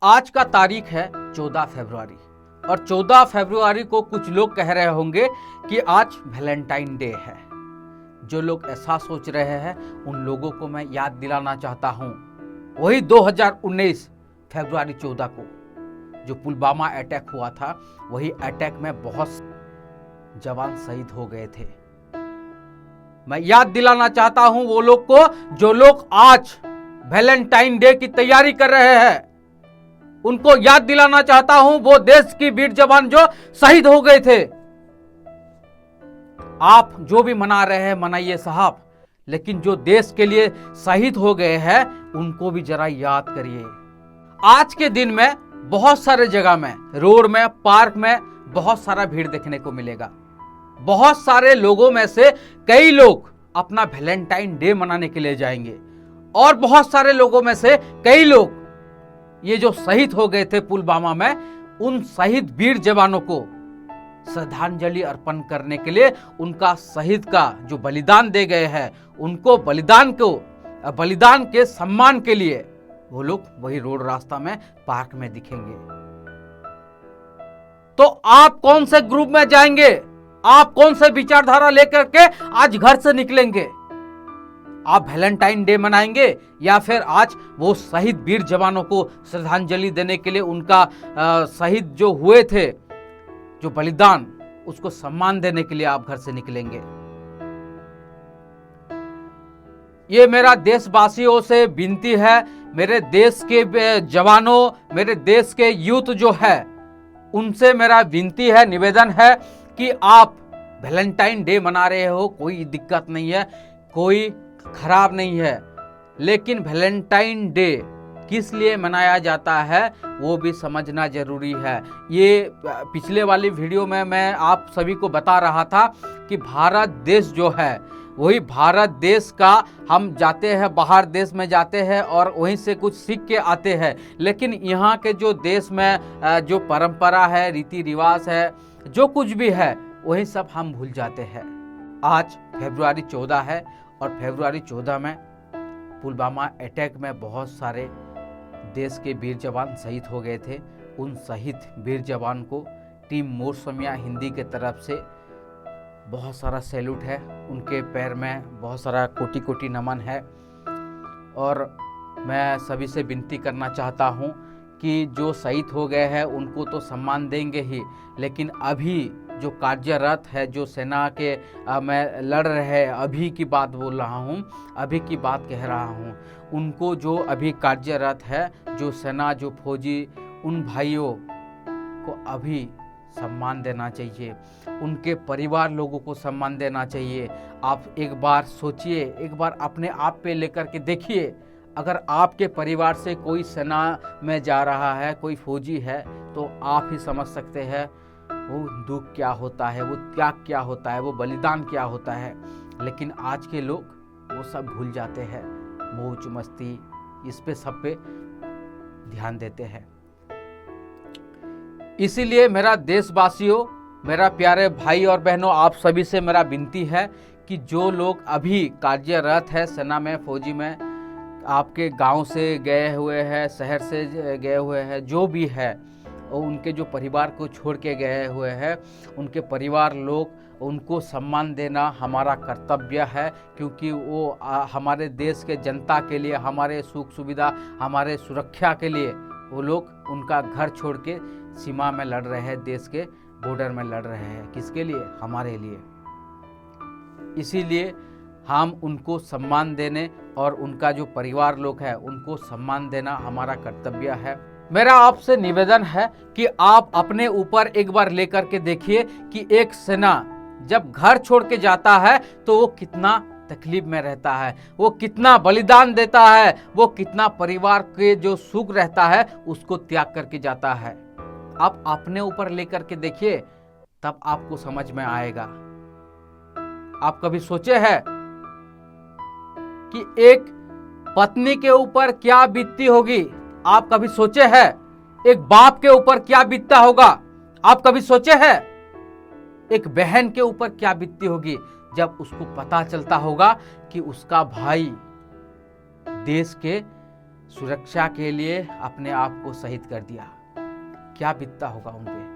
आज का तारीख है 14 फरवरी और 14 फरवरी को कुछ लोग कह रहे होंगे कि आज वैलेंटाइन डे है। जो लोग ऐसा सोच रहे हैं उन लोगों को मैं याद दिलाना चाहता हूं, वही 2019 फरवरी 14 को जो पुलवामा अटैक हुआ था, वही अटैक में बहुत जवान शहीद हो गए थे। मैं याद दिलाना चाहता हूं वो लोग को जो लोग आज वैलेंटाइन डे की तैयारी कर रहे हैं, उनको याद दिलाना चाहता हूं वो देश की वीर जवान जो शहीद हो गए थे। आप जो भी मना रहे हैं मनाइए साहब, लेकिन जो देश के लिए शहीद हो गए हैं उनको भी जरा याद करिए। आज के दिन में बहुत सारे जगह में, रोड में, पार्क में बहुत सारा भीड़ देखने को मिलेगा। बहुत सारे लोगों में से कई लोग अपना वैलेंटाइन डे मनाने के लिए जाएंगे और बहुत सारे लोगों में से कई लोग ये जो शहीद हो गए थे पुलवामा में, उन शहीद वीर जवानों को श्रद्धांजलि अर्पण करने के लिए, उनका शहीद का जो बलिदान दे गए हैं, उनको बलिदान के सम्मान के लिए वो लोग वही रोड रास्ता में, पार्क में दिखेंगे। तो आप कौन से ग्रुप में जाएंगे? आप कौन से विचारधारा लेकर के आज घर से निकलेंगे? आप वैलेंटाइन डे मनाएंगे या फिर आज वो शहीद वीर जवानों को श्रद्धांजलि देने के लिए, उनका शहीद जो हुए थे, जो बलिदान, उसको सम्मान देने के लिए आप घर से निकलेंगे? ये मेरा देशवासियों से विनती है, मेरे देश के जवानों, मेरे देश के यूथ जो है, उनसे मेरा विनती है, निवेदन है कि आप वैलेंटाइन डे मना रहे हो, कोई दिक्कत नहीं है, कोई खराब नहीं है, लेकिन वैलेंटाइन डे किस लिए मनाया जाता है वो भी समझना जरूरी है। ये पिछले वाली वीडियो में मैं आप सभी को बता रहा था कि भारत देश जो है, वही भारत देश का, हम जाते हैं बाहर देश में जाते हैं और वहीं से कुछ सीख के आते हैं, लेकिन यहाँ के जो देश में जो परंपरा है, रीति रिवाज है, जो कुछ भी है, वही सब हम भूल जाते हैं। आज फरवरी 14 है और फरवरी 14 में पुलवामा अटैक में बहुत सारे देश के वीर जवान शहीद हो गए थे। उन शहीद वीर जवान को टीम मोर समिया हिंदी के तरफ से बहुत सारा सैल्यूट है, उनके पैर में बहुत सारा कोटि कोटि नमन है। और मैं सभी से विनती करना चाहता हूं कि जो शहीद हो गए हैं उनको तो सम्मान देंगे ही, लेकिन अभी जो कार्यरत है, जो सेना के मैं लड़ रहे हैं, अभी की बात बोल रहा हूँ, अभी की बात कह रहा हूँ, उनको जो अभी कार्यरत है, जो सेना, जो फौजी, उन भाइयों को अभी सम्मान देना चाहिए, उनके परिवार लोगों को सम्मान देना चाहिए। आप एक बार सोचिए, एक बार अपने आप पे लेकर के देखिए, अगर आपके परिवार से कोई सेना में जा रहा है, कोई फौजी है, तो आप ही समझ सकते हैं वो दुख क्या होता है, वो त्याग क्या होता है, वो बलिदान क्या होता है। लेकिन आज के लोग वो सब भूल जाते हैं, मौज मस्ती इस पे सब पे ध्यान देते हैं। इसीलिए मेरा देशवासियों, मेरा प्यारे भाई और बहनों, आप सभी से मेरा विनती है कि जो लोग अभी कार्यरत है सेना में, फौजी में, आपके गांव से गए हुए हैं, शहर से गए हुए हैं, जो भी है, और उनके जो परिवार को छोड़ के गए हुए हैं, उनके परिवार लोग, उनको सम्मान देना हमारा कर्तव्य है, क्योंकि वो हमारे देश के जनता के लिए, हमारे सुख सुविधा, हमारे सुरक्षा के लिए वो लोग उनका घर छोड़ के सीमा में लड़ रहे हैं, देश के बॉर्डर में लड़ रहे हैं। किसके लिए? हमारे लिए। इसीलिए हम उनको सम्मान देने और उनका जो परिवार लोग है उनको सम्मान देना हमारा कर्तव्य है। मेरा आपसे निवेदन है कि आप अपने ऊपर एक बार लेकर के देखिए कि एक सेना जब घर छोड़ के जाता है तो वो कितना तकलीफ में रहता है, वो कितना बलिदान देता है, वो कितना परिवार के जो सुख रहता है उसको त्याग करके जाता है। आप अपने ऊपर लेकर के देखिए, तब आपको समझ में आएगा। आप कभी सोचे हैं कि एक पत्नी के ऊपर क्या बीतती होगी? आप कभी सोचे हैं एक बाप के ऊपर क्या बीतता होगा? आप कभी सोचे हैं एक बहन के ऊपर क्या बीतती होगी जब उसको पता चलता होगा कि उसका भाई देश के सुरक्षा के लिए अपने आप को शहीद कर दिया। क्या बीतता होगा उन पे।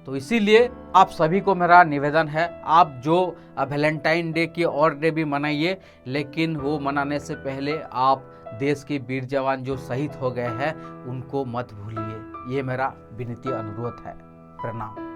तो इसीलिए आप सभी को मेरा निवेदन है, आप जो वैलेंटाइन डे की और डे भी मनाइए, लेकिन वो मनाने से पहले आप देश के वीर जवान जो शहीद हो गए हैं उनको मत भूलिए। ये मेरा विनती अनुरोध है। प्रणाम।